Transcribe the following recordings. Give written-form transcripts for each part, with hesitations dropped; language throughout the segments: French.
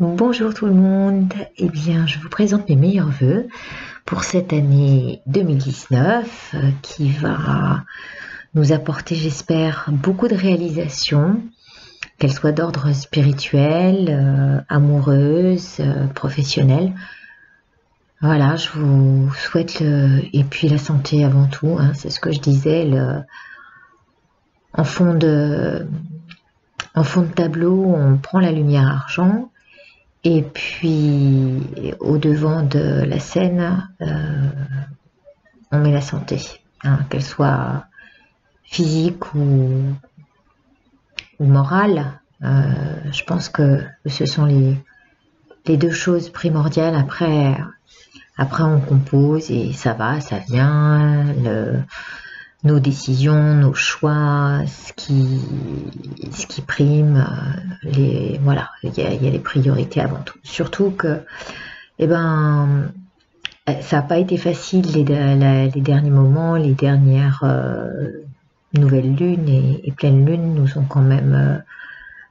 Bonjour tout le monde, eh bien je vous présente mes meilleurs vœux pour cette année 2019 qui va nous apporter, j'espère, beaucoup de réalisations, qu'elles soient d'ordre spirituel, amoureuse, professionnelle. Voilà, je vous souhaite et puis la santé avant tout, hein, c'est ce que je disais, en fond de, en fond de tableau, on prend la lumière argent. Et puis, au devant de la scène, on met la santé, hein, qu'elle soit physique ou morale. Je pense que ce sont les deux choses primordiales. Après, on compose et ça va, ça vient. Nos décisions, nos choix, ce qui prime, voilà, il y a les priorités avant tout. Surtout que, eh ben, ça n'a pas été facile les derniers moments, les dernières nouvelles lunes et pleines lunes nous ont quand même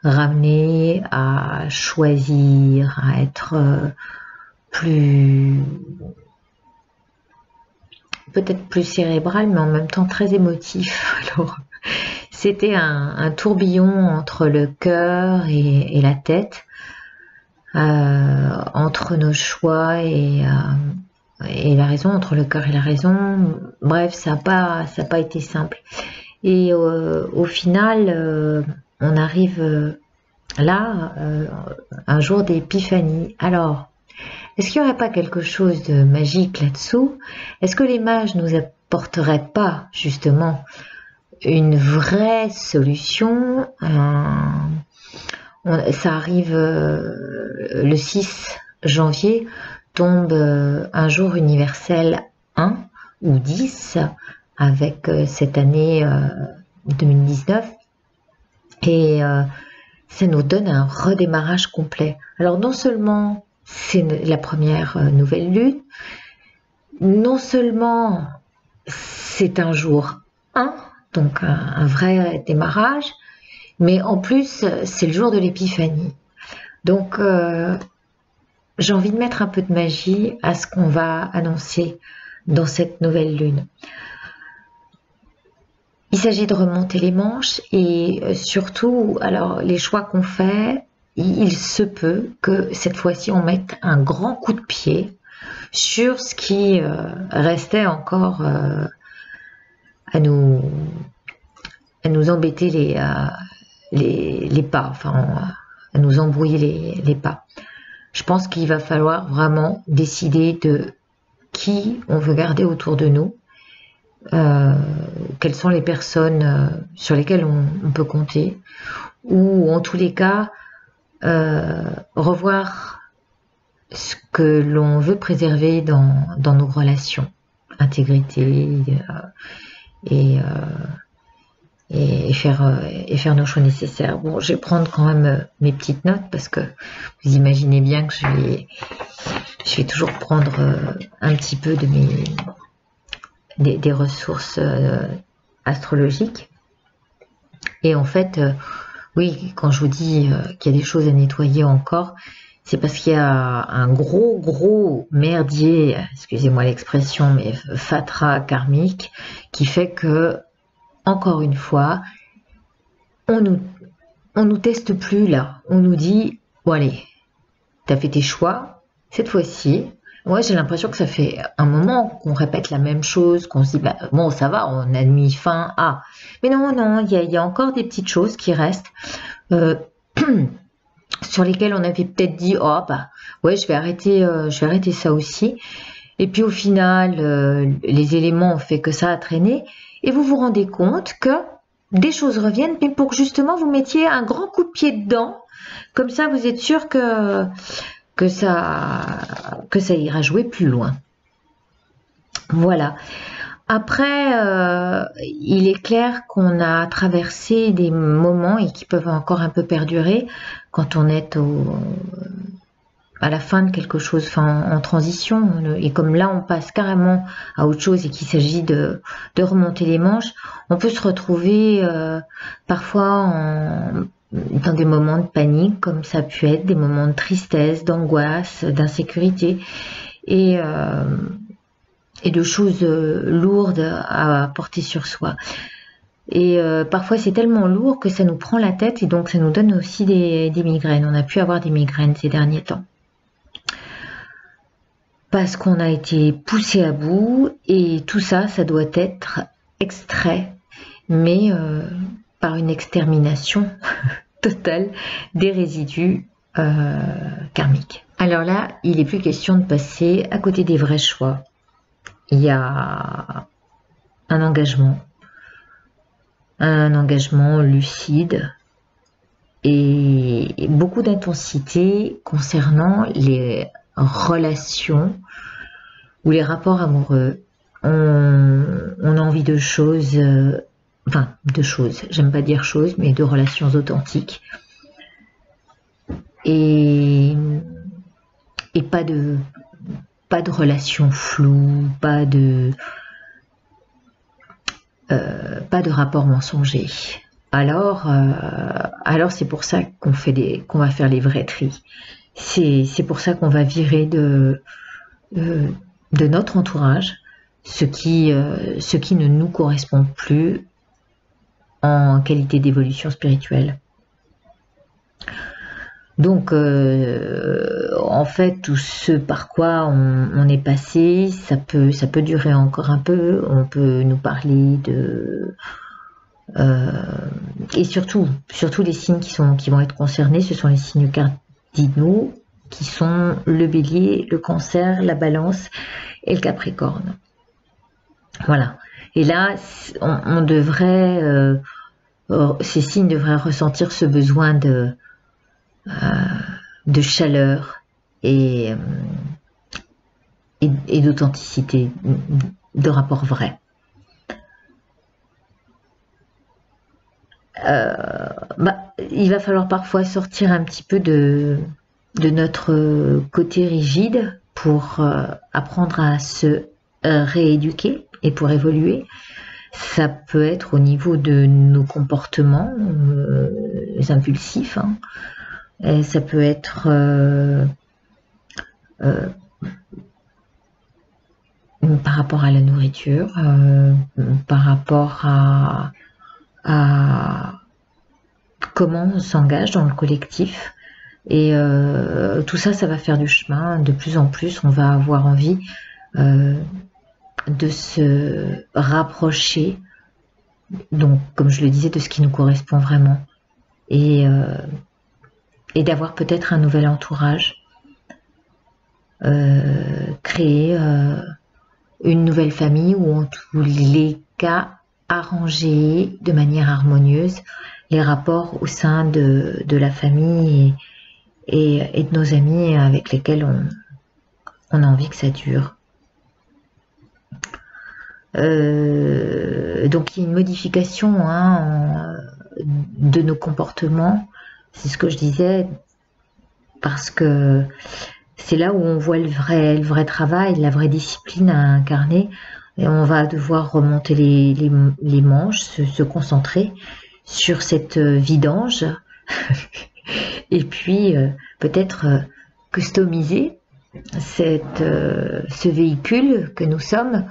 ramenés à choisir, à être peut-être plus cérébral, mais en même temps très émotif. Alors, c'était un tourbillon entre le cœur et la tête, entre nos choix et la raison, entre le cœur et la raison. Bref, ça n'a pas été simple. Et au final, on arrive là, un jour d'épiphanie. Alors, est-ce qu'il n'y aurait pas quelque chose de magique là-dessous? Est-ce que les mages nous apporteraient pas justement une vraie solution? Ça arrive le 6 janvier, tombe un jour universel 1 ou 10 avec cette année 2019 et ça nous donne un redémarrage complet. Alors non seulement c'est la première nouvelle lune, non seulement c'est un jour 1, donc un vrai démarrage, mais en plus c'est le jour de l'épiphanie. Donc j'ai envie de mettre un peu de magie à ce qu'on va annoncer dans cette nouvelle lune. Il s'agit de remonter les manches et surtout, alors les choix qu'on fait, il se peut que cette fois-ci on mette un grand coup de pied sur ce qui restait encore à nous embêter les pas, enfin à nous embrouiller les pas. Je pense qu'il va falloir vraiment décider de qui on veut garder autour de nous, quelles sont les personnes sur lesquelles on peut compter, ou en tous les cas revoir ce que l'on veut préserver dans nos relations, intégrité et faire nos choix nécessaires. Bon, je vais prendre quand même mes petites notes parce que vous imaginez bien que je vais toujours prendre un petit peu de des ressources astrologiques. Et en fait, oui, quand je vous dis qu'il y a des choses à nettoyer encore, c'est parce qu'il y a un gros merdier, excusez-moi l'expression, mais fatras karmique, qui fait que, encore une fois, on nous teste plus là. On nous dit, bon allez, t'as fait tes choix, cette fois-ci. Ouais, j'ai l'impression que ça fait un moment qu'on répète la même chose, qu'on se dit, bah, bon, ça va, on a mis fin à. Mais non, il y a encore des petites choses qui restent, sur lesquelles on avait peut-être dit, oh, bah, ouais, je vais arrêter ça aussi. Et puis au final, les éléments ont fait que ça a traîné. Et vous vous rendez compte que des choses reviennent, mais pour que justement vous mettiez un grand coup de pied dedans. Comme ça, vous êtes sûr que ça ira jouer plus loin. Voilà. Après, il est clair qu'on a traversé des moments et qui peuvent encore un peu perdurer quand on est à la fin de quelque chose, enfin en transition. Et comme là, on passe carrément à autre chose et qu'il s'agit de remonter les manches, on peut se retrouver parfois dans des moments de panique, comme ça a pu être des moments de tristesse, d'angoisse, d'insécurité et de choses lourdes à porter sur soi. Et parfois c'est tellement lourd que ça nous prend la tête et donc ça nous donne aussi des migraines. On a pu avoir des migraines ces derniers temps. Parce qu'on a été poussé à bout et tout ça, ça doit être extrait, mais par une extermination totale des résidus karmiques. Alors là, il n'est plus question de passer à côté des vrais choix. Il y a un engagement lucide et beaucoup d'intensité concernant les relations ou les rapports amoureux. On a envie de choses, j'aime pas dire choses, mais de relations authentiques et pas de relations floues, pas de rapports mensongers. Alors c'est pour ça qu'on va faire les vrais tris. C'est pour ça qu'on va virer de notre entourage ce qui ne nous correspond plus en qualité d'évolution spirituelle. Donc, en fait, tout ce par quoi on est passé, ça peut durer encore un peu. On peut nous parler de... et surtout les signes qui vont être concernés, ce sont les signes cardinaux, qui sont le bélier, le cancer, la balance et le capricorne. Voilà. Et là, on devrait... ces signes devraient ressentir ce besoin de chaleur et d'authenticité, de rapport vrai. Il va falloir parfois sortir un petit peu de notre côté rigide pour apprendre à se rééduquer et pour évoluer. Ça peut être au niveau de nos comportements impulsifs, hein. Et ça peut être par rapport à la nourriture, par rapport à comment on s'engage dans le collectif. Et tout ça, ça va faire du chemin. De plus en plus, on va avoir envie de se rapprocher, donc comme je le disais, de ce qui nous correspond vraiment. Et d'avoir peut-être un nouvel entourage, créer une nouvelle famille ou en tous les cas arranger de manière harmonieuse les rapports au sein de la famille et de nos amis avec lesquels on a envie que ça dure. Donc il y a une modification de nos comportements. C'est ce que je disais, parce que c'est là où on voit le vrai travail, la vraie discipline à incarner. Et on va devoir remonter les manches, se concentrer sur cette vidange et puis peut-être customiser ce véhicule que nous sommes,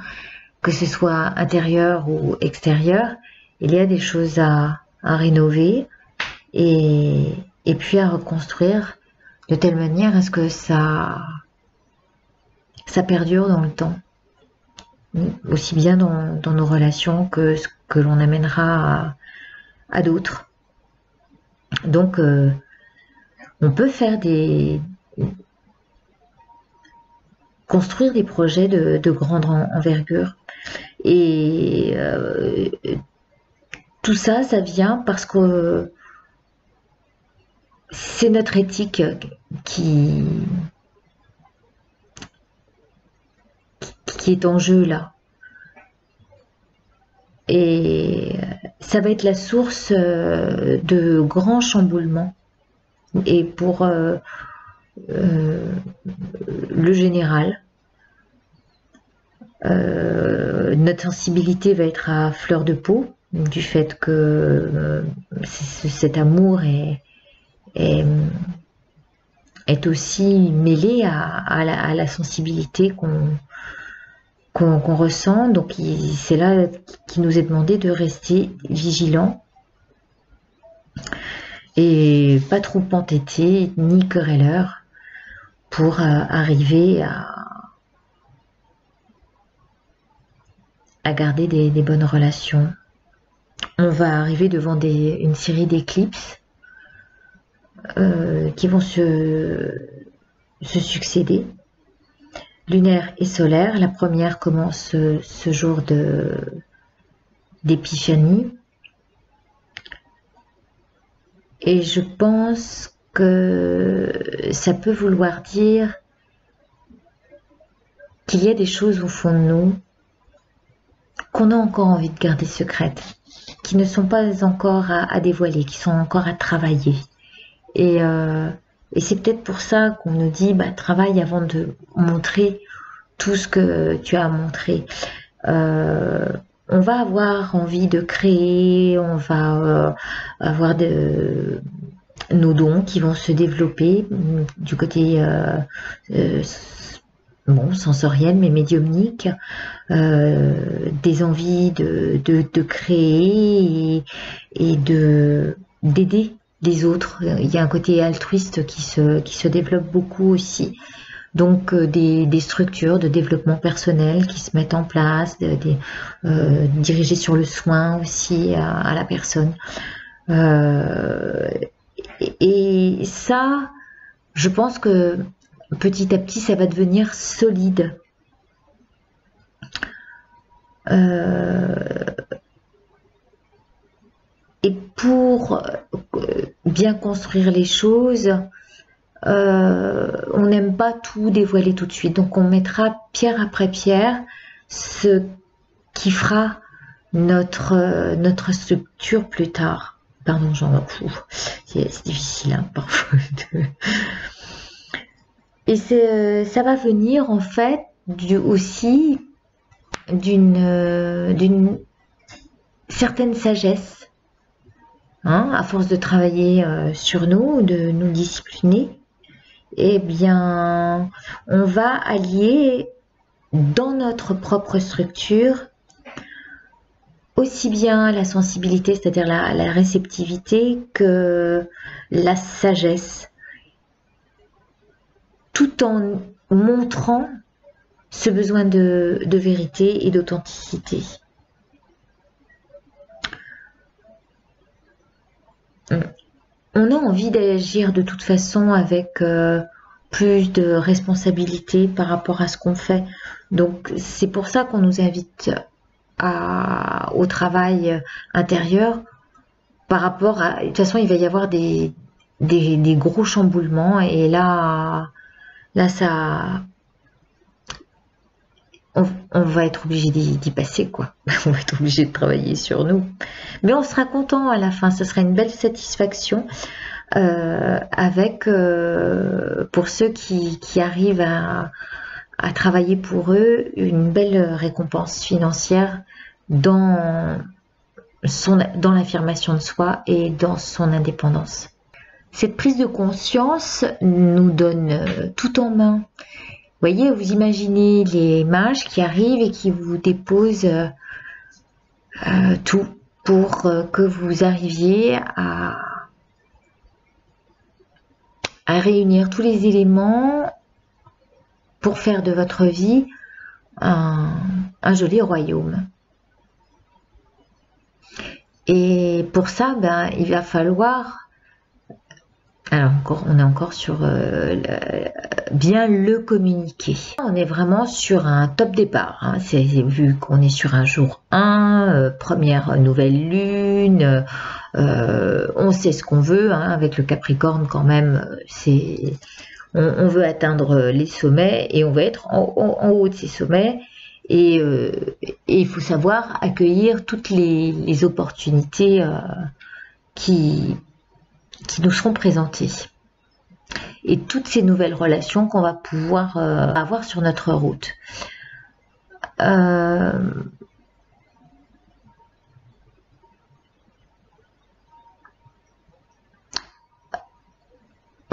que ce soit intérieur ou extérieur. Il y a des choses à rénover et puis à reconstruire de telle manière à ce que ça perdure dans le temps, aussi bien dans nos relations que ce que l'on amènera à d'autres. Donc on peut faire construire des projets de grande envergure, et tout ça vient parce que c'est notre éthique qui est en jeu là. Et ça va être la source de grands chamboulements. Et pour le général, notre sensibilité va être à fleur de peau. du fait que cet amour est, est aussi mêlé à la sensibilité qu'on ressent. Donc c'est là qu'il nous est demandé de rester vigilants et pas trop entêtés ni querelleurs pour arriver à garder des bonnes relations. On va arriver devant une série d'éclipses qui vont se succéder, lunaire et solaire. La première commence ce jour d'épiphanie. Et je pense que ça peut vouloir dire qu'il y a des choses au fond de nous qu'on a encore envie de garder secrètes, qui ne sont pas encore à dévoiler, qui sont encore à travailler. Et c'est peut-être pour ça qu'on nous dit travaille avant de montrer tout ce que tu as montré. On va avoir envie de créer, on va avoir nos dons qui vont se développer du côté sensoriel mais médiumnique, des envies de créer et d'aider les autres. Il y a un côté altruiste qui se développe beaucoup aussi. Donc des structures de développement personnel qui se mettent en place, dirigées sur le soin aussi à la personne. Et ça, je pense que petit à petit, ça va devenir solide. Et pour bien construire les choses, on n'aime pas tout dévoiler tout de suite. Donc on mettra pierre après pierre ce qui fera notre structure plus tard. Pardon, c'est difficile hein, parfois. Et ça va venir en fait aussi d'une certaine sagesse, hein, à force de travailler sur nous, de nous discipliner. Eh bien, on va allier dans notre propre structure aussi bien la sensibilité, c'est-à-dire la réceptivité, que la sagesse, tout en montrant ce besoin de vérité et d'authenticité. On a envie d'agir de toute façon avec plus de responsabilité par rapport à ce qu'on fait. Donc c'est pour ça qu'on nous invite au travail intérieur par rapport à... De toute façon, il va y avoir des gros chamboulements et là ça... On va être obligé d'y passer, quoi. On va être obligé de travailler sur nous. Mais on sera content à la fin. Ce sera une belle satisfaction avec, pour ceux qui arrivent à travailler pour eux, une belle récompense financière dans l'affirmation de soi et dans son indépendance. Cette prise de conscience nous donne tout en main. Vous voyez, vous imaginez les mages qui arrivent et qui vous déposent tout pour que vous arriviez à réunir tous les éléments pour faire de votre vie un joli royaume. Et pour ça, il va falloir... Alors on est encore sur bien le communiquer. On est vraiment sur un top départ. Hein. C'est vu qu'on est sur un jour 1, première nouvelle lune. On sait ce qu'on veut. Hein. Avec le Capricorne quand même, on veut atteindre les sommets et on va être en haut de ces sommets. Et il faut savoir accueillir toutes les opportunités qui nous seront présentées et toutes ces nouvelles relations qu'on va pouvoir avoir sur notre route.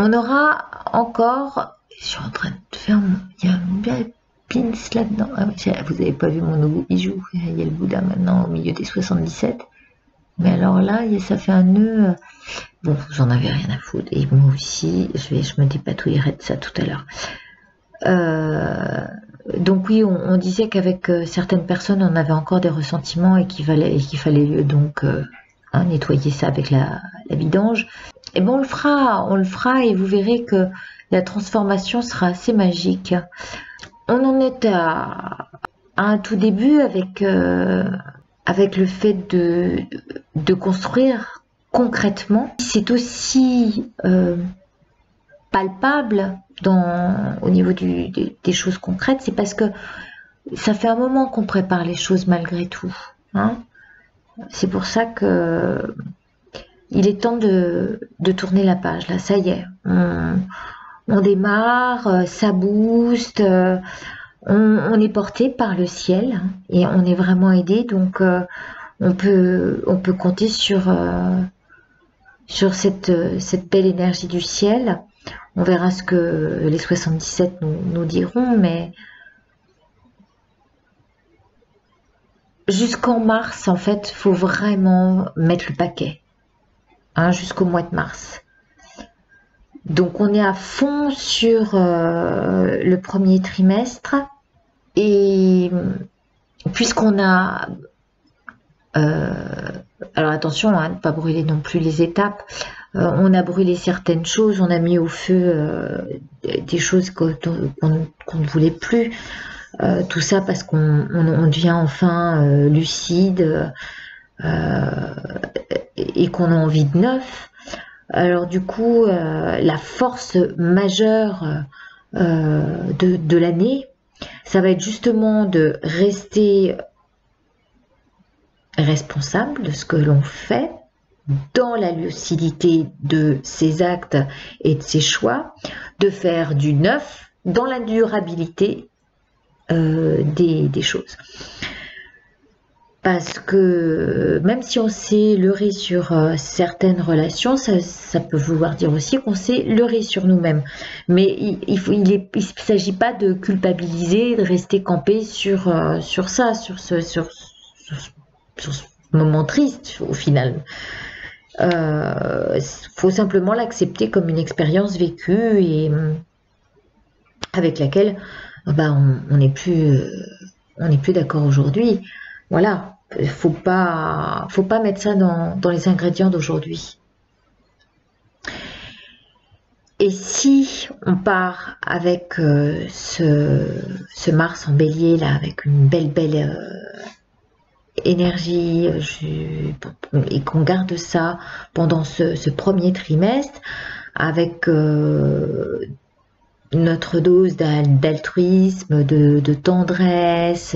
On aura encore, je suis en train de faire, il y a un bel pins là-dedans. Ah, vous n'avez pas vu mon nouveau bijou, il y a le Bouddha maintenant au milieu des 77. Mais alors là, ça fait un nœud. Bon, vous en avez rien à foutre. Et moi aussi, je me dépatouillerai de ça tout à l'heure. Donc oui, on disait qu'avec certaines personnes, on avait encore des ressentiments et qu'il fallait donc nettoyer ça avec la vidange. Et bon, on le fera et vous verrez que la transformation sera assez magique. On en est à un tout début avec le fait de construire concrètement. C'est aussi palpable au niveau des choses concrètes, c'est parce que ça fait un moment qu'on prépare les choses malgré tout. Hein. C'est pour ça que il est temps de tourner la page. Là, ça y est, on démarre, ça booste, on est porté par le ciel et on est vraiment aidé. Donc, on peut compter sur cette belle énergie du ciel. On verra ce que les 77 nous diront, mais jusqu'en mars, en fait, il faut vraiment mettre le paquet, jusqu'au mois de mars. Donc, on est à fond sur le premier trimestre et puisqu'on a... alors attention, ne pas brûler non plus les étapes. On a brûlé certaines choses, on a mis au feu des choses qu'on ne voulait plus. Tout ça parce qu'on devient enfin lucide et qu'on a envie de neuf. Alors du coup, la force majeure de l'année, ça va être justement de rester responsable de ce que l'on fait, dans la lucidité de ses actes et de ses choix, de faire du neuf dans la durabilité des choses. Parce que même si on s'est leurré sur certaines relations, ça peut vouloir dire aussi qu'on s'est leurré sur nous-mêmes. Mais il ne s'agit pas de culpabiliser, de rester campé sur ça, sur ce moment triste au final. Faut simplement l'accepter comme une expérience vécue et avec laquelle on n'est plus d'accord aujourd'hui. Voilà, faut pas mettre ça dans les ingrédients d'aujourd'hui. Et si on part avec ce Mars en Bélier là, avec une belle énergie et qu'on garde ça pendant ce premier trimestre avec notre dose d'altruisme, de tendresse,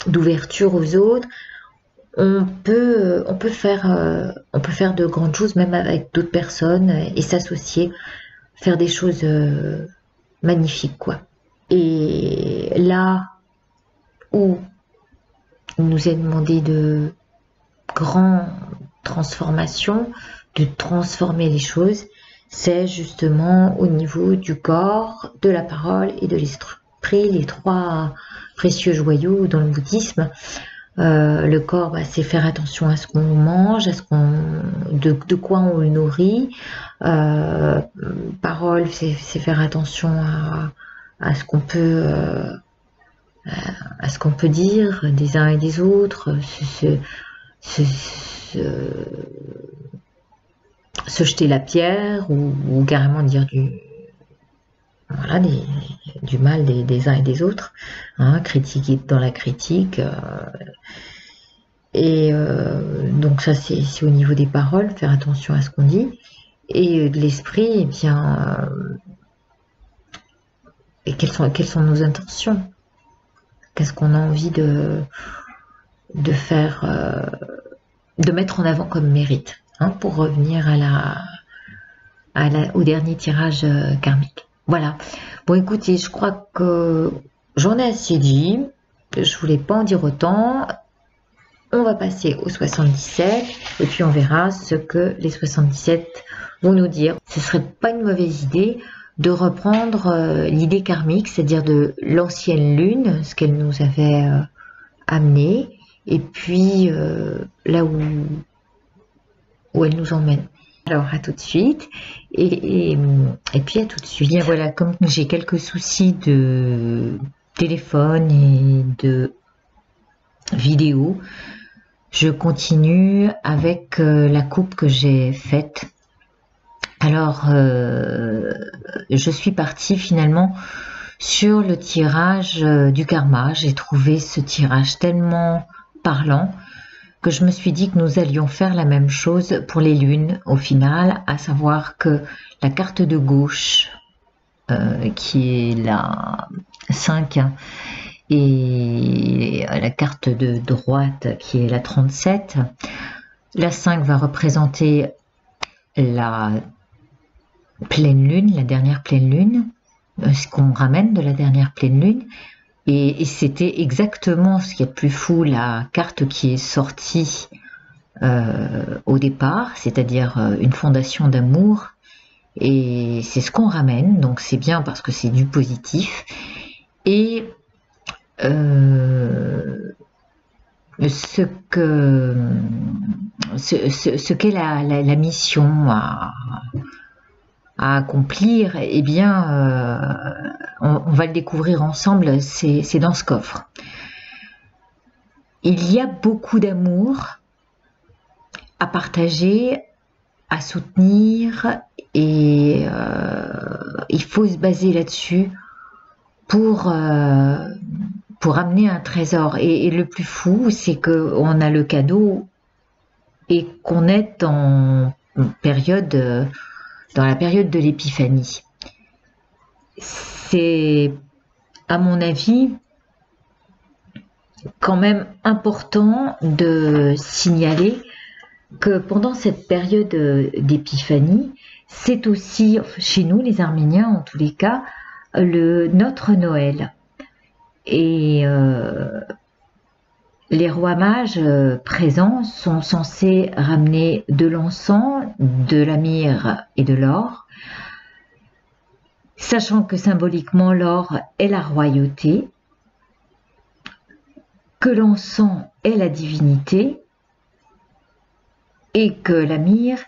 d'ouverture aux autres, on peut faire de grandes choses même avec d'autres personnes et s'associer, faire des choses magnifiques quoi. Et là où il nous est demandé de grandes transformations, de transformer les choses, c'est justement au niveau du corps, de la parole et de l'esprit, les trois précieux joyaux dans le bouddhisme. Le corps, c'est faire attention à ce qu'on mange, de quoi on le nourrit. Parole, c'est faire attention à ce qu'on peut dire des uns et des autres, se jeter la pierre ou carrément dire du mal des uns et des autres, critiquer dans la critique. Donc ça c'est au niveau des paroles, faire attention à ce qu'on dit. Et de l'esprit, eh bien, et quelles sont nos intentions? Qu'est-ce qu'on a envie de faire, de mettre en avant comme mérite, pour revenir au dernier tirage karmique. Voilà. Bon, écoutez, je crois que j'en ai assez dit. Je voulais pas en dire autant. on va passer au 77 et puis on verra ce que les 77 vont nous dire. Ce serait pas une mauvaise idée de reprendre l'idée karmique, c'est-à-dire de l'ancienne lune, ce qu'elle nous avait amené, et puis là où elle nous emmène. Alors à tout de suite, et puis à tout de suite. Bien voilà, comme j'ai quelques soucis de téléphone et de vidéo, je continue avec la coupe que j'ai faite. Alors je suis partie finalement sur le tirage du karma. J'ai trouvé ce tirage tellement parlant que je me suis dit que nous allions faire la même chose pour les lunes au final, à savoir que la carte de gauche, qui est la 5, et la carte de droite, qui est la 37, la 5 va représenter la pleine lune, la dernière pleine lune, ce qu'on ramène de la dernière pleine lune. Et c'était exactement ce qui est plus fou, la carte qui est sortie au départ, c'est-à-dire une fondation d'amour. Et c'est ce qu'on ramène, donc c'est bien parce que c'est du positif. Et ce qu'est la mission à accomplir, eh bien, on va le découvrir ensemble, c'est dans ce coffre. Il y a beaucoup d'amour à partager, à soutenir, et il faut se baser là-dessus pour amener un trésor. Et le plus fou, c'est qu'on a le cadeau et qu'on est dans la période de l'épiphanie. C'est, à mon avis, quand même important de signaler que pendant cette période d'épiphanie, c'est aussi, chez nous les Arméniens en tous les cas, notre Noël. Et les rois mages présents sont censés ramener de l'encens, de la myrrhe et de l'or, sachant que symboliquement l'or est la royauté, que l'encens est la divinité et que la myrrhe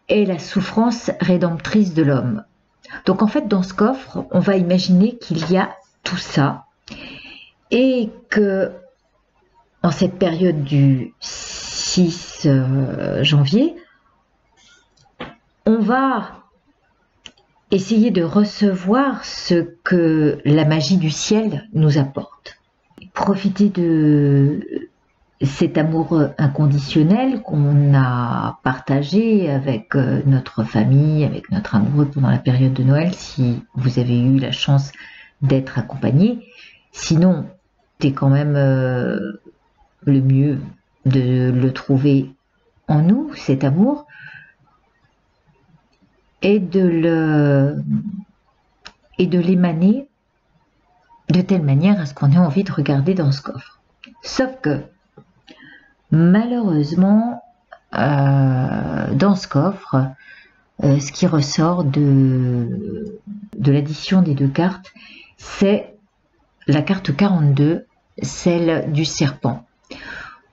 est la souffrance rédemptrice de l'homme. Donc en fait dans ce coffre, on va imaginer qu'il y a tout ça et que en cette période du 6 janvier, on va essayer de recevoir ce que la magie du ciel nous apporte. Profiter de cet amour inconditionnel qu'on a partagé avec notre famille, avec notre amoureux pendant la période de Noël, si vous avez eu la chance d'être accompagné. Sinon, c'est quand même le mieux de le trouver en nous, cet amour, et de l'émaner de telle manière à ce qu'on ait envie de regarder dans ce coffre. Sauf que, malheureusement, dans ce coffre, ce qui ressort de l'addition des deux cartes, c'est la carte 42, celle du serpent,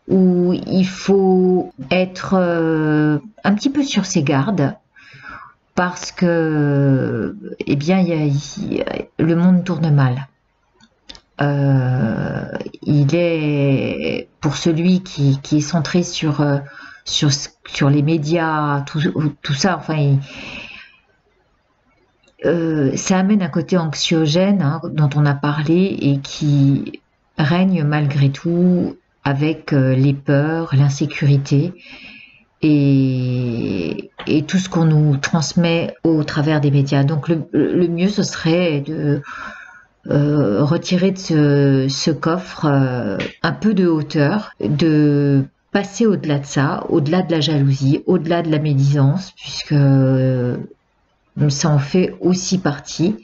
où il faut être un petit peu sur ses gardes, parce que, eh bien, le monde tourne mal. Il est, pour celui qui est centré sur les médias, tout ça, enfin, ça amène un côté anxiogène, hein, dont on a parlé et qui règne malgré tout avec les peurs, l'insécurité et tout ce qu'on nous transmet au travers des médias. Donc le mieux ce serait de retirer de ce coffre un peu de hauteur, de passer au-delà de ça, au-delà de la jalousie, au-delà de la médisance, puisque ça en fait aussi partie,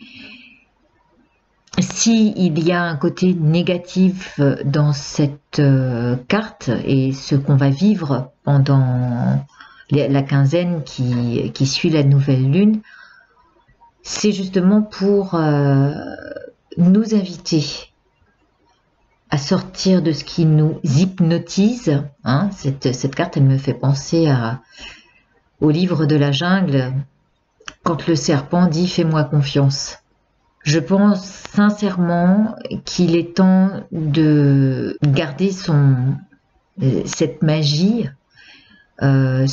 Si il y a un côté négatif dans cette carte et ce qu'on va vivre pendant la quinzaine qui suit la nouvelle lune, c'est justement pour nous inviter à sortir de ce qui nous hypnotise. Hein. Cette carte, elle me fait penser au livre de la jungle, quand le serpent dit « fais-moi confiance ». Je pense sincèrement qu'il est temps de garder cette magie, qu'on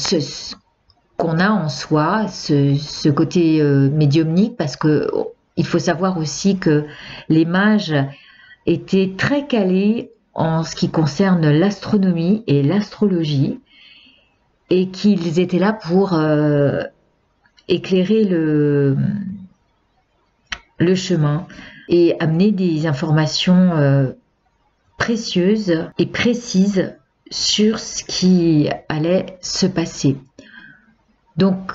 a en soi, ce côté médiumnique, parce que il faut savoir aussi que les mages étaient très calés en ce qui concerne l'astronomie et l'astrologie, et qu'ils étaient là pour éclairer le chemin et amener des informations précieuses et précises sur ce qui allait se passer. Donc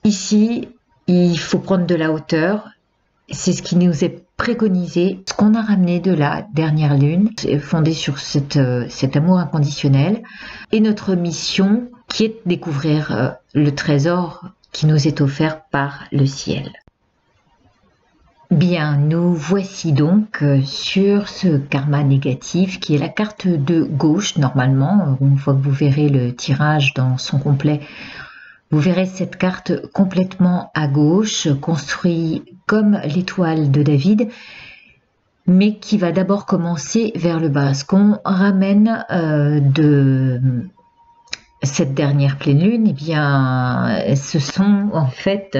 ici, il faut prendre de la hauteur. C'est ce qui nous est préconisé, ce qu'on a ramené de la dernière lune, fondé sur cet amour inconditionnel, et notre mission qui est de découvrir le trésor qui nous est offert par le ciel. Bien, nous voici donc sur ce karma négatif qui est la carte de gauche normalement. Une fois que vous verrez le tirage dans son complet, vous verrez cette carte complètement à gauche, construite comme l'étoile de David, mais qui va d'abord commencer vers le bas. Ce qu'on ramène de cette dernière pleine lune, eh bien, ce sont en fait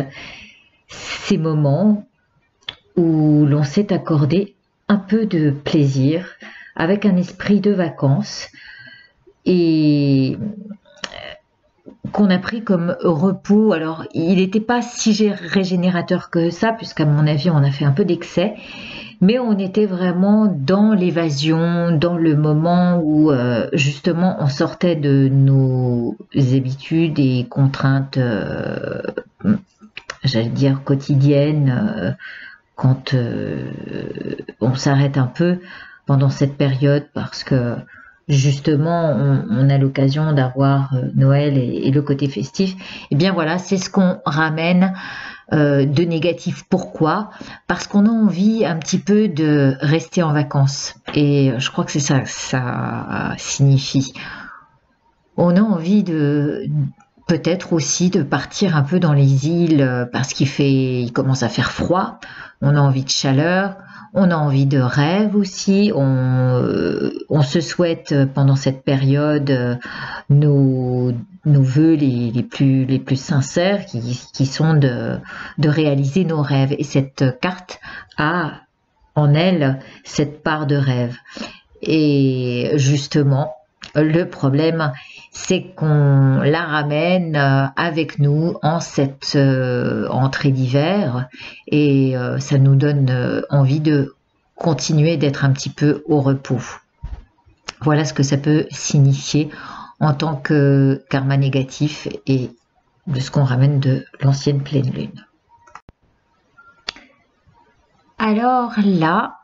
ces moments où l'on s'est accordé un peu de plaisir avec un esprit de vacances et qu'on a pris comme repos. Alors, il n'était pas si régénérateur que ça, puisqu'à mon avis, on a fait un peu d'excès, mais on était vraiment dans l'évasion, dans le moment où justement on sortait de nos habitudes et contraintes, j'allais dire quotidiennes, quand on s'arrête un peu pendant cette période parce que justement on a l'occasion d'avoir Noël et le côté festif. Et bien voilà, c'est ce qu'on ramène de négatif. Pourquoi? Parce qu'on a envie un petit peu de rester en vacances, et je crois que c'est ça que ça signifie. On a envie de peut-être aussi de partir un peu dans les îles parce il commence à faire froid. On a envie de chaleur, on a envie de rêve aussi. On se souhaite pendant cette période nos vœux les plus sincères qui sont de réaliser nos rêves. Et cette carte a en elle cette part de rêve. Et justement, le problème, c'est qu'on la ramène avec nous en cette entrée d'hiver, et ça nous donne envie de continuer d'être un petit peu au repos. Voilà ce que ça peut signifier en tant que karma négatif et de ce qu'on ramène de l'ancienne pleine lune. Alors là,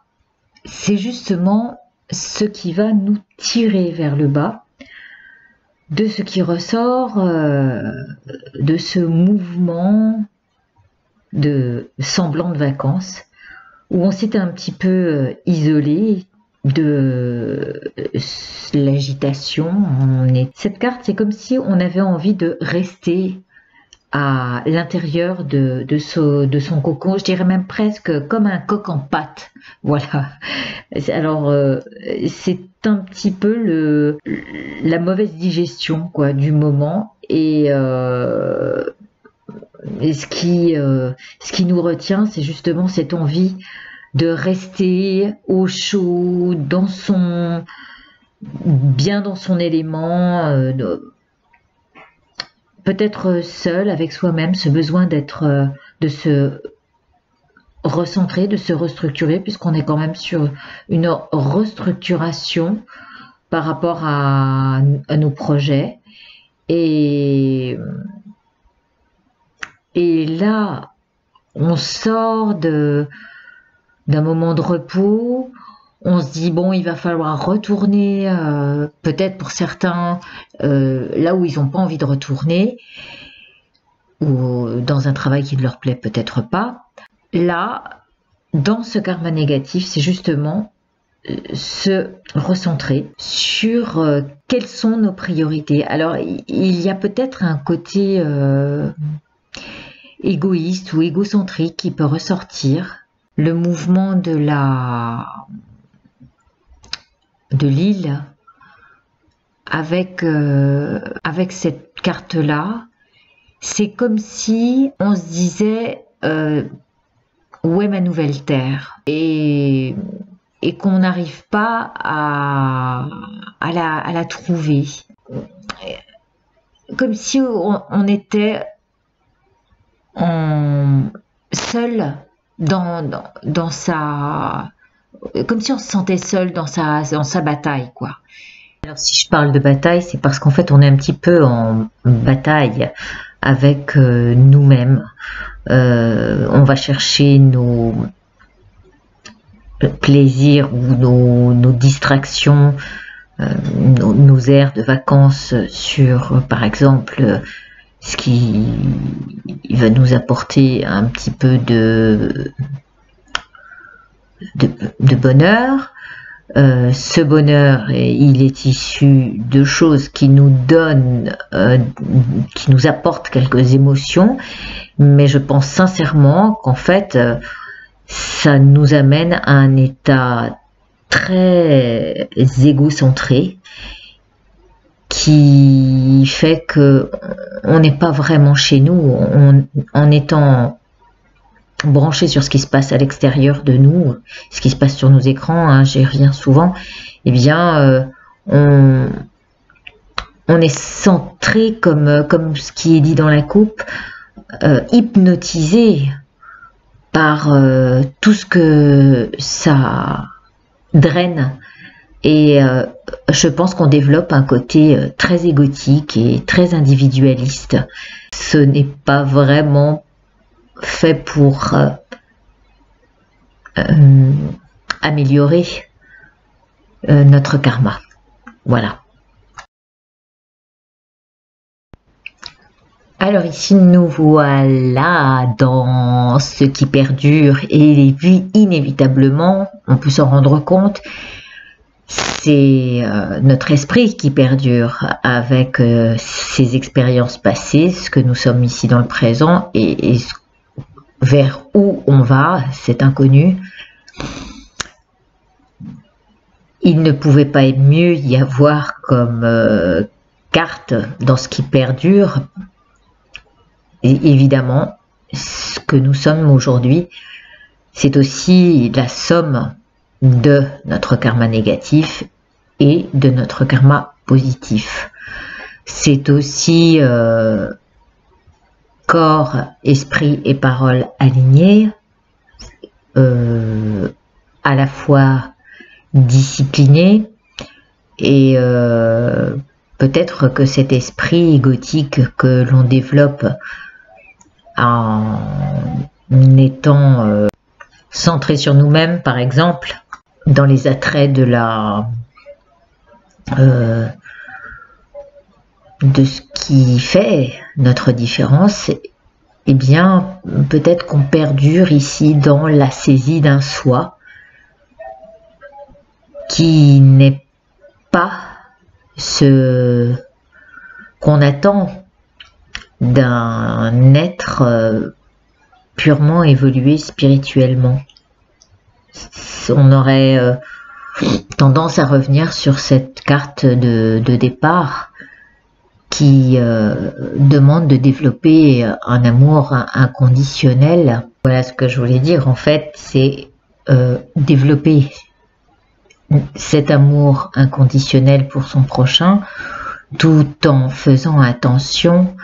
c'est justement ce qui va nous tirer vers le bas de ce qui ressort de ce mouvement de semblant de vacances où on s'était un petit peu isolé de l'agitation. Cette carte, c'est comme si on avait envie de rester à l'intérieur de son cocon, je dirais même presque comme un coq en pâte. Voilà. Alors, c'est un petit peu la mauvaise digestion quoi, du moment, et ce qui nous retient, c'est justement cette envie de rester au chaud, bien dans son élément, peut-être seul avec soi-même, ce besoin de se recentrer, de se restructurer, puisqu'on est quand même sur une restructuration par rapport à nos projets. Et là, on sort de d'un moment de repos. On se dit, bon, il va falloir retourner, peut-être pour certains, là où ils n'ont pas envie de retourner, ou dans un travail qui ne leur plaît peut-être pas. Là, dans ce karma négatif, c'est justement se recentrer sur quelles sont nos priorités. Alors, il y a peut-être un côté égoïste ou égocentrique qui peut ressortir. Le mouvement de l'île avec cette carte-là, c'est comme si on se disait où est ma nouvelle terre, et qu'on n'arrive pas à la trouver. Comme si on était seul dans sa... Comme si on se sentait seul dans sa bataille, quoi. Alors si je parle de bataille, c'est parce qu'en fait on est un petit peu en bataille avec nous-mêmes. On va chercher nos plaisirs ou nos distractions, nos aires de vacances sur, par exemple, ce qui va nous apporter un petit peu de bonheur. Ce bonheur, il est issu de choses qui nous donnent, qui nous apportent quelques émotions, mais je pense sincèrement qu'en fait, ça nous amène à un état très égocentré qui fait que on n'est pas vraiment chez nous, en étant branché sur ce qui se passe à l'extérieur de nous, ce qui se passe sur nos écrans, hein, j'y reviens souvent, eh bien on est centré comme ce qui est dit dans la coupe, hypnotisé par tout ce que ça draine, et je pense qu'on développe un côté très égotique et très individualiste. Ce n'est pas vraiment fait pour améliorer notre karma. Voilà. Alors ici nous voilà dans ce qui perdure, et inévitablement, on peut s'en rendre compte, c'est notre esprit qui perdure avec ses expériences passées, ce que nous sommes ici dans le présent, et vers où on va, c'est inconnu. Il ne pouvait pas mieux y avoir comme carte dans ce qui perdure. Et évidemment, ce que nous sommes aujourd'hui, c'est aussi la somme de notre karma négatif et de notre karma positif. C'est aussi corps, esprit et parole alignés, à la fois disciplinés, et peut-être que cet esprit égotique que l'on développe en étant centré sur nous-mêmes, par exemple, dans les attraits de ce qui fait notre différence, eh bien, peut-être qu'on perdure ici dans la saisie d'un soi qui n'est pas ce qu'on attend d'un être purement évolué spirituellement. On aurait tendance à revenir sur cette carte de départ qui demande de développer un amour inconditionnel. Voilà ce que je voulais dire. En fait, c'est développer cet amour inconditionnel pour son prochain, tout en faisant attention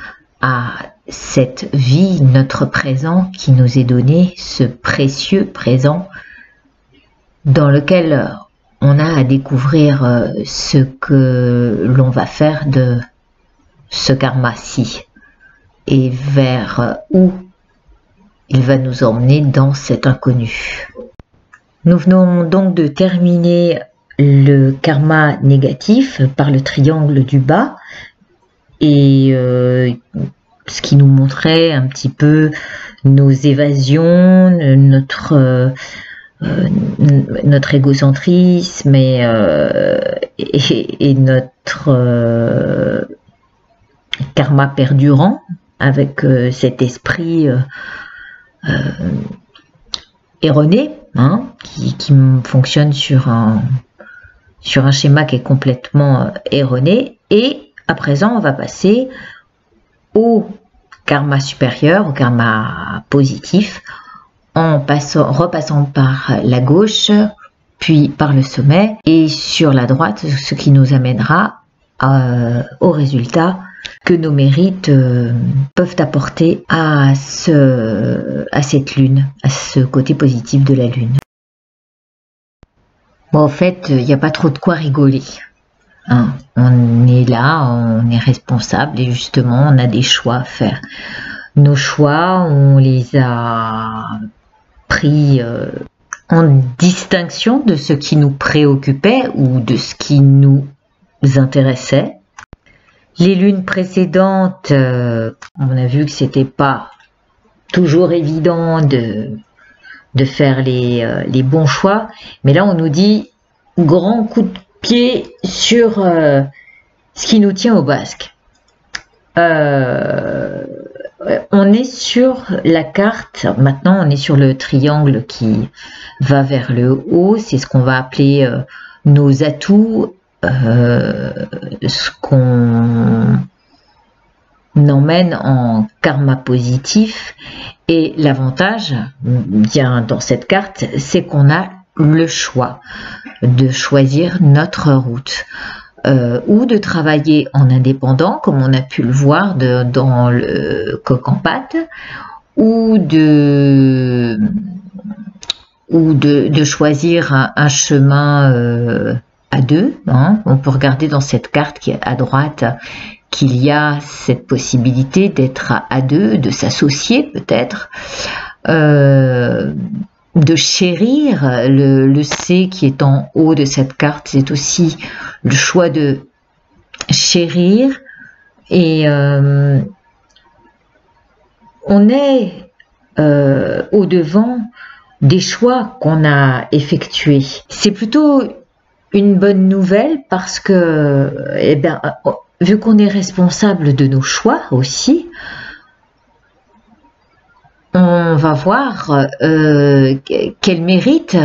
à cette vie, notre présent qui nous est donné, ce précieux présent dans lequel on a à découvrir ce que l'on va faire de ce karma-ci et vers où il va nous emmener dans cet inconnu. Nous venons donc de terminer le karma négatif par le triangle du bas et ce qui nous montrait un petit peu nos évasions, notre égocentrisme et notre karma perdurant avec cet esprit erroné, hein, qui fonctionne sur un schéma qui est complètement erroné. Et à présent, on va passer au karma supérieur, au karma positif, en repassant par la gauche, puis par le sommet, et sur la droite, ce qui nous amènera au résultat que nos mérites peuvent apporter à cette lune, à ce côté positif de la lune. Bon, en fait, il n'y a pas trop de quoi rigoler. Hein, on est là, on est responsable et justement, on a des choix à faire. Nos choix, on les a pris en distinction de ce qui nous préoccupait ou de ce qui nous intéressait. Les lunes précédentes, on a vu que c'était pas toujours évident de faire les bons choix, mais là on nous dit grand coup de pied sur ce qui nous tient au basque. On est sur la carte, maintenant on est sur le triangle qui va vers le haut, c'est ce qu'on va appeler nos atouts, ce qu'on emmène en karma positif. Et l'avantage bien dans cette carte, c'est qu'on a le choix de choisir notre route. Ou de travailler en indépendant, comme on a pu le voir dans le coq en pâte, ou de choisir un chemin à deux. Hein. On peut regarder dans cette carte qui est à droite qu'il y a cette possibilité d'être à deux, de s'associer peut-être, de chérir. Le C qui est en haut de cette carte, c'est aussi le choix de chérir. Et on est au devant des choix qu'on a effectués. C'est plutôt une bonne nouvelle parce que, eh bien, vu qu'on est responsable de nos choix aussi, on va voir quel mérite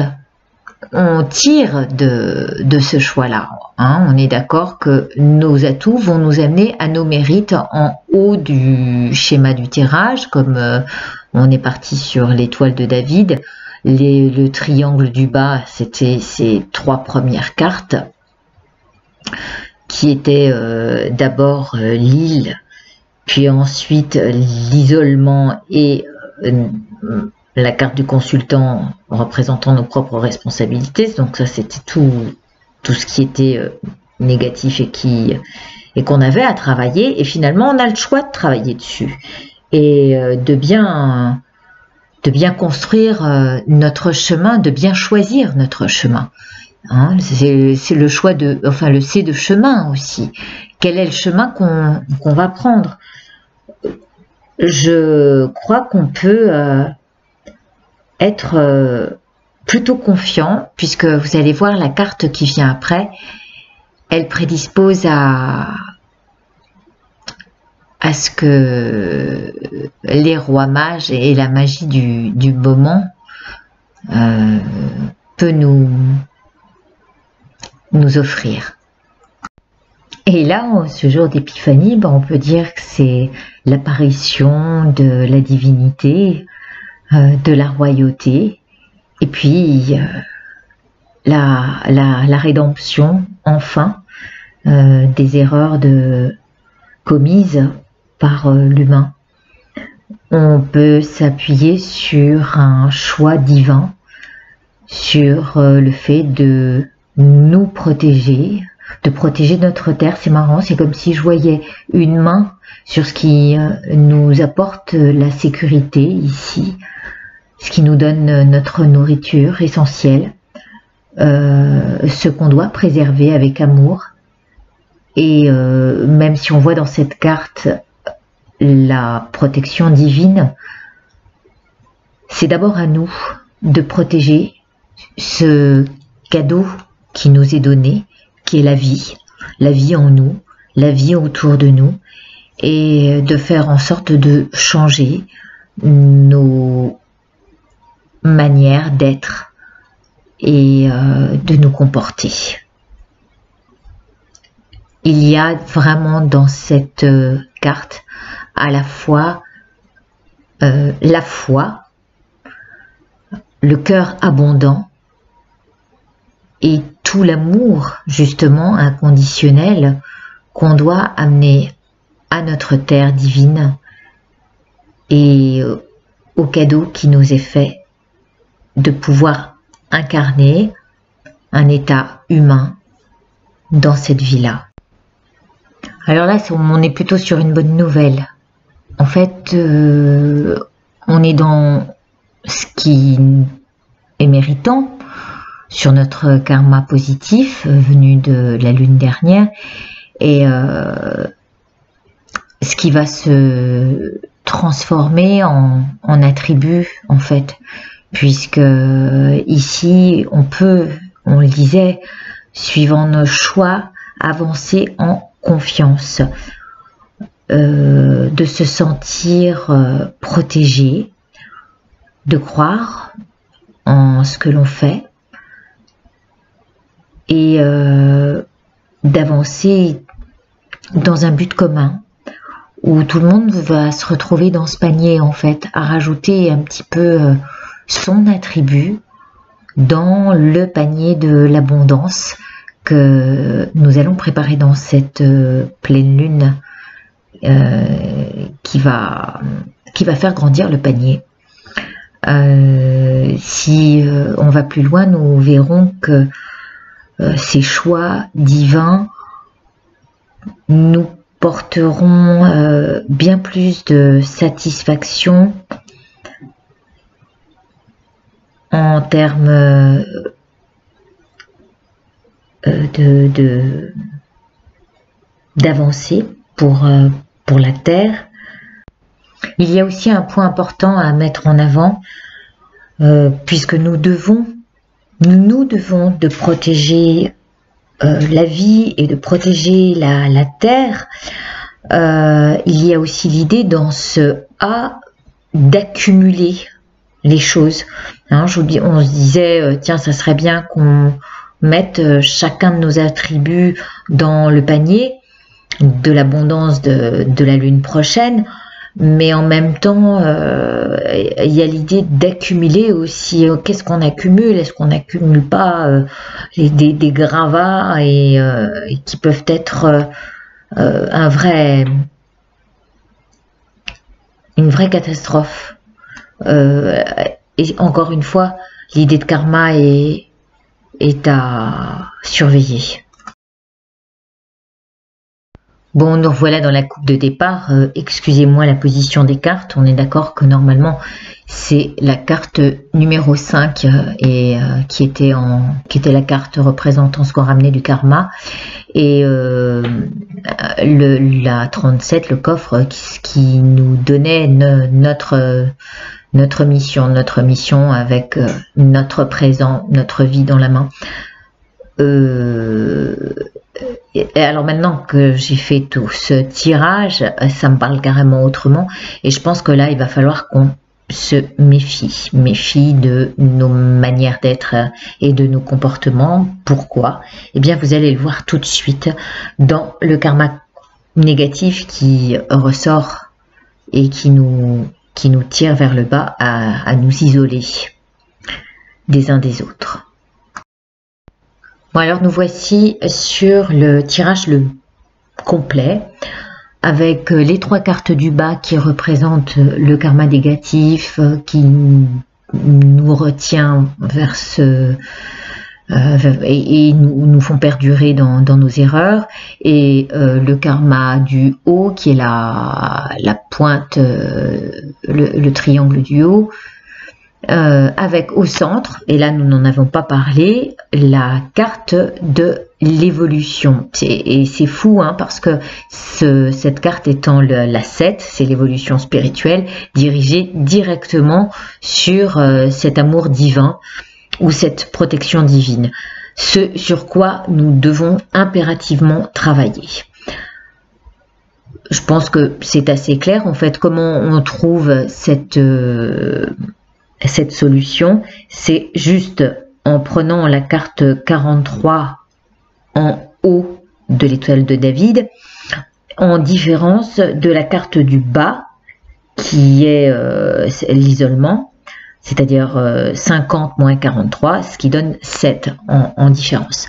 on tire de ce choix-là. Hein. On est d'accord que nos atouts vont nous amener à nos mérites en haut du schéma du tirage, comme on est parti sur l'étoile de David. Le triangle du bas, c'était ces trois premières cartes, qui étaient d'abord l'île, puis ensuite l'isolement et la carte du consultant représentant nos propres responsabilités. Donc ça, c'était tout ce qui était négatif et qu'on avait à travailler. Et finalement, on a le choix de travailler dessus et de bien construire notre chemin, de bien choisir notre chemin. Hein, c'est le choix le C de chemin aussi. Quel est le chemin qu'on va prendre? Je crois qu'on peut être plutôt confiant, puisque vous allez voir la carte qui vient après, elle prédispose à ce que les rois mages et la magie du moment peut nous offrir. Et là, ce jour d'épiphanie, on peut dire que c'est l'apparition de la divinité, de la royauté, et puis la rédemption, enfin, des erreurs commises par l'humain. On peut s'appuyer sur un choix divin, sur le fait de nous protéger, de protéger notre terre. C'est marrant, c'est comme si je voyais une main sur ce qui nous apporte la sécurité ici, ce qui nous donne notre nourriture essentielle, ce qu'on doit préserver avec amour. Et même si on voit dans cette carte la protection divine, c'est d'abord à nous de protéger ce cadeau qui nous est donné, qui est la vie en nous, la vie autour de nous, et de faire en sorte de changer nos manières d'être et de nous comporter. Il y a vraiment dans cette carte à la fois la foi, le cœur abondant et tout l'amour justement inconditionnel qu'on doit amener à notre terre divine et au cadeau qui nous est fait de pouvoir incarner un état humain dans cette vie-là. Alors là, on est plutôt sur une bonne nouvelle. En fait, on est dans ce qui est méritant sur notre karma positif venu de la lune dernière et ce qui va se transformer en attribut en fait, puisque ici on le disait, suivant nos choix, avancer en confiance, de se sentir protégé, de croire en ce que l'on fait et d'avancer dans un but commun où tout le monde va se retrouver dans ce panier en fait, à rajouter un petit peu son attribut dans le panier de l'abondance que nous allons préparer dans cette pleine lune qui va faire grandir le panier. Si on va plus loin, nous verrons que ces choix divins nous porteront bien plus de satisfaction en termes d'avancer pour la Terre. Il y a aussi un point important à mettre en avant, puisque nous devons de protéger la vie et de protéger la Terre. Il y a aussi l'idée dans ce A d'accumuler les choses. Hein, on se disait, tiens, ça serait bien qu'on mette chacun de nos attributs dans le panier de l'abondance de la lune prochaine, mais en même temps, il y a l'idée d'accumuler aussi. Qu'est-ce qu'on accumule? Est-ce qu'on n'accumule pas des gravats et qui peuvent être une vraie catastrophe? Et encore une fois, l'idée de karma est à surveiller. Bon, nous revoilà dans la coupe de départ. Excusez-moi la position des cartes. On est d'accord que normalement, c'est la carte numéro 5 qui était la carte représentant ce qu'on ramenait du karma. Et la 37, le coffre, qui nous donnait notre mission avec notre présent, notre vie dans la main. Et alors maintenant que j'ai fait tout ce tirage, ça me parle carrément autrement. Et je pense que là, il va falloir qu'on se méfie de nos manières d'être et de nos comportements. Pourquoi? Eh bien, vous allez le voir tout de suite dans le karma négatif qui ressort et qui nous tire vers le bas à nous isoler des uns des autres. Bon, alors nous voici sur le tirage complet avec les 3 cartes du bas qui représentent le karma négatif qui nous retient vers et nous font perdurer dans nos erreurs, et le karma du haut qui est la pointe, le triangle du haut, avec au centre, et là nous n'en avons pas parlé, la carte de l'évolution. Et c'est fou, hein, parce que cette carte étant la 7, c'est l'évolution spirituelle, dirigée directement sur cet amour divin ou cette protection divine. Ce sur quoi nous devons impérativement travailler. Je pense que c'est assez clair, en fait, comment on trouve cette solution. C'est juste en prenant la carte 43 en haut de l'étoile de David, en différence de la carte du bas, qui est l'isolement, c'est-à-dire 50 moins 43, ce qui donne 7 en différence.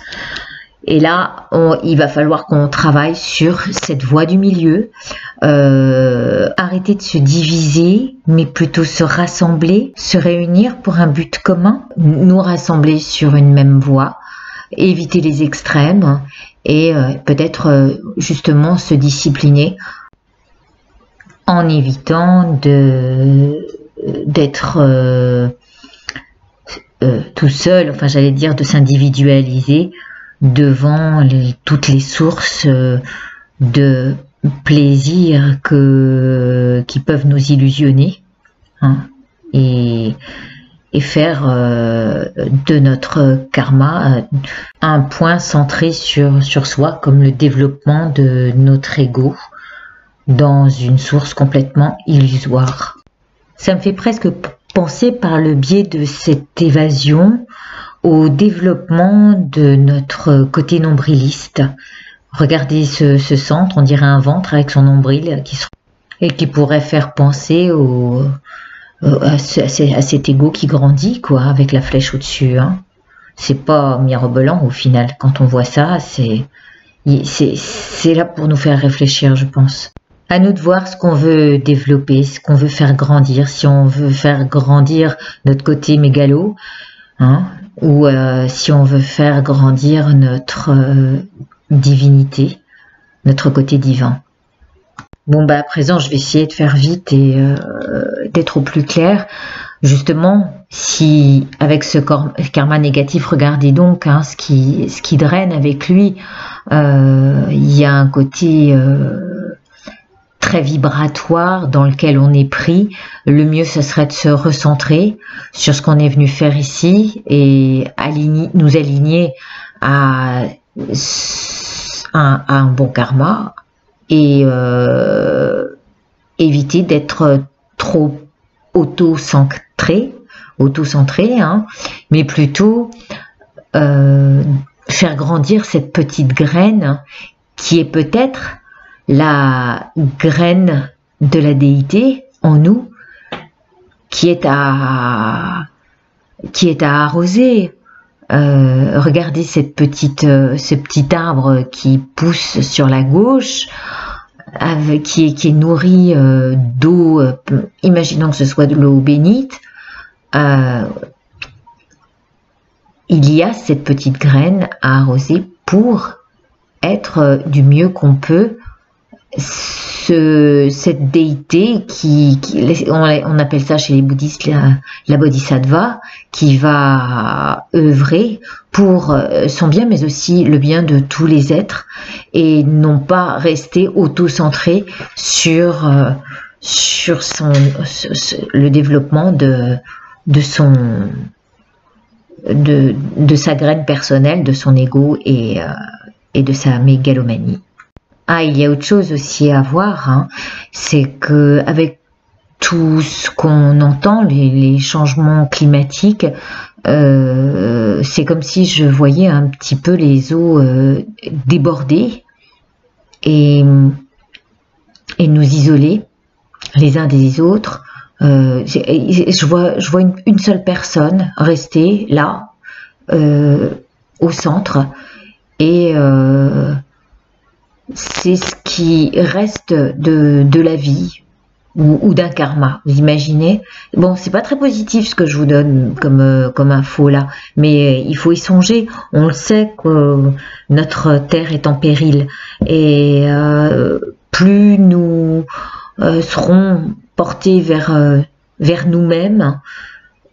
Et là, il va falloir qu'on travaille sur cette voie du milieu, arrêter de se diviser, mais plutôt se rassembler, se réunir pour un but commun, nous rassembler sur une même voie, éviter les extrêmes et peut-être justement se discipliner en évitant d'être tout seul, enfin j'allais dire de s'individualiser devant toutes les sources de plaisir qui peuvent nous illusionner, hein, et faire de notre karma un point centré sur soi, comme le développement de notre ego dans une source complètement illusoire. Ça me fait presque penser par le biais de cette évasion au développement de notre côté nombriliste. Regardez ce centre, on dirait un ventre avec son nombril qui pourrait faire penser à cet ego qui grandit, quoi, avec la flèche au-dessus, hein. C'est pas mirobolant au final. Quand on voit ça, c'est là pour nous faire réfléchir, je pense. À nous de voir ce qu'on veut développer, ce qu'on veut faire grandir, si on veut faire grandir notre côté mégalo, hein, ou si on veut faire grandir notre divinité, notre côté divin. Bon, bah à présent, je vais essayer de faire vite et d'être au plus clair. Justement, si avec ce karma négatif, regardez donc, hein, ce qui draine avec lui, il y a un côté très vibratoire dans lequel on est pris. Le mieux, ce serait de se recentrer sur ce qu'on est venu faire ici et nous aligner à un bon karma et éviter d'être trop auto-centré, hein, mais plutôt faire grandir cette petite graine qui est peut-être la graine de la déité en nous, qui est à arroser. Regardez ce petit arbre qui pousse sur la gauche, qui est nourri d'eau, imaginons que ce soit de l'eau bénite. Il y a cette petite graine à arroser pour être du mieux qu'on peut cette déité on appelle ça chez les bouddhistes la bodhisattva, qui va œuvrer pour son bien mais aussi le bien de tous les êtres et non pas rester auto-centré sur le développement de sa graine personnelle, de son ego et de sa mégalomanie. Ah, il y a autre chose aussi à voir, hein, c'est que avec tout ce qu'on entend, les changements climatiques, c'est comme si je voyais un petit peu les eaux déborder et nous isoler les uns des autres. Je vois une seule personne rester là, au centre, et c'est ce qui reste de la vie ou d'un karma, vous imaginez. Bon, c'est pas très positif ce que je vous donne comme info là, mais il faut y songer. On le sait que notre terre est en péril et plus nous serons portés vers nous-mêmes,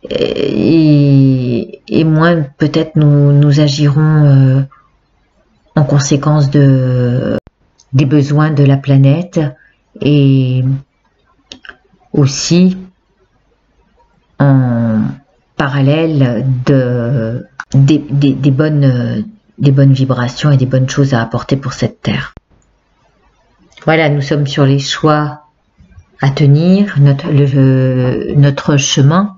et moins peut-être nous agirons en conséquence des besoins de la planète, et aussi en parallèle des bonnes vibrations et des bonnes choses à apporter pour cette terre. Voilà, nous sommes sur les choix à tenir, notre chemin,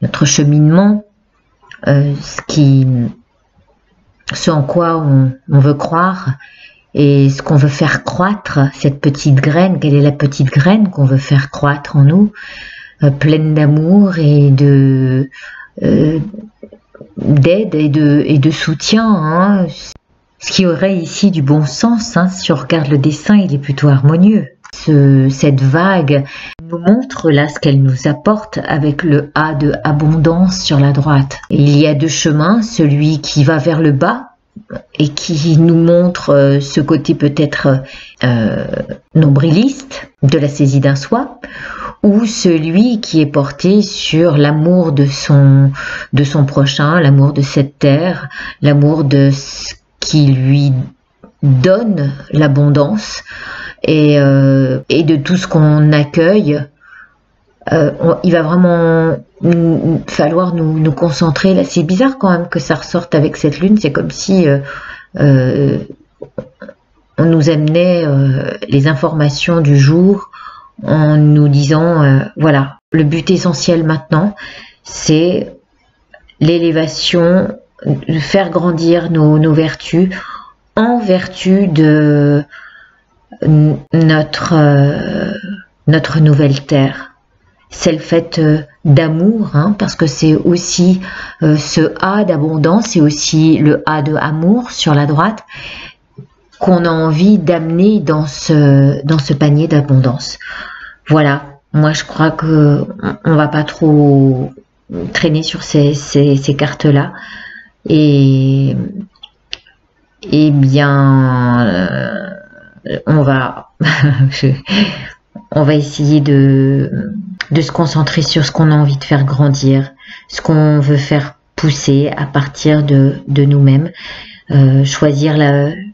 notre cheminement, ce en quoi on veut croire et ce qu'on veut faire croître, cette petite graine. Quelle est la petite graine qu'on veut faire croître en nous, pleine d'amour et d'aide et de soutien, hein. Ce qui aurait ici du bon sens, hein. Si on regarde le dessin, il est plutôt harmonieux. Cette vague nous montre là ce qu'elle nous apporte avec le A de abondance sur la droite. Et il y a deux chemins, celui qui va vers le bas et qui nous montre ce côté peut-être nombriliste de la saisie d'un soi, ou celui qui est porté sur l'amour de son prochain, l'amour de cette terre, l'amour de ce qui lui donne l'abondance, et de tout ce qu'on accueille. Il va vraiment falloir nous concentrer. Là, c'est bizarre quand même que ça ressorte avec cette lune. C'est comme si on nous amenait les informations du jour en nous disant voilà, le but essentiel maintenant, c'est l'élévation, de faire grandir nos vertus en vertu de notre nouvelle terre. Celle faite d'amour, hein, parce que c'est aussi ce A d'abondance, c'est aussi le A de amour sur la droite qu'on a envie d'amener dans ce panier d'abondance. Voilà, moi je crois que on va pas trop traîner sur ces cartes-là, et bien on va essayer de se concentrer sur ce qu'on a envie de faire grandir, ce qu'on veut faire pousser à partir de nous-mêmes, choisir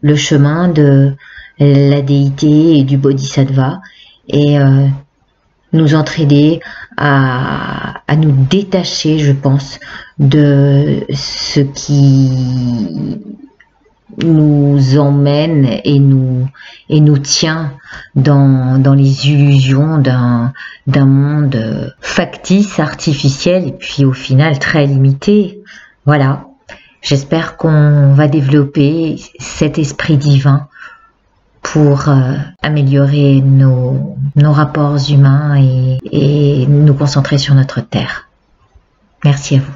le chemin de la déité et du bodhisattva, et nous entraider à nous détacher, je pense, de ce qui nous emmène et nous tient dans les illusions d'un monde factice, artificiel, et puis au final très limité. Voilà, j'espère qu'on va développer cet esprit divin pour améliorer nos rapports humains et nous concentrer sur notre terre. Merci à vous.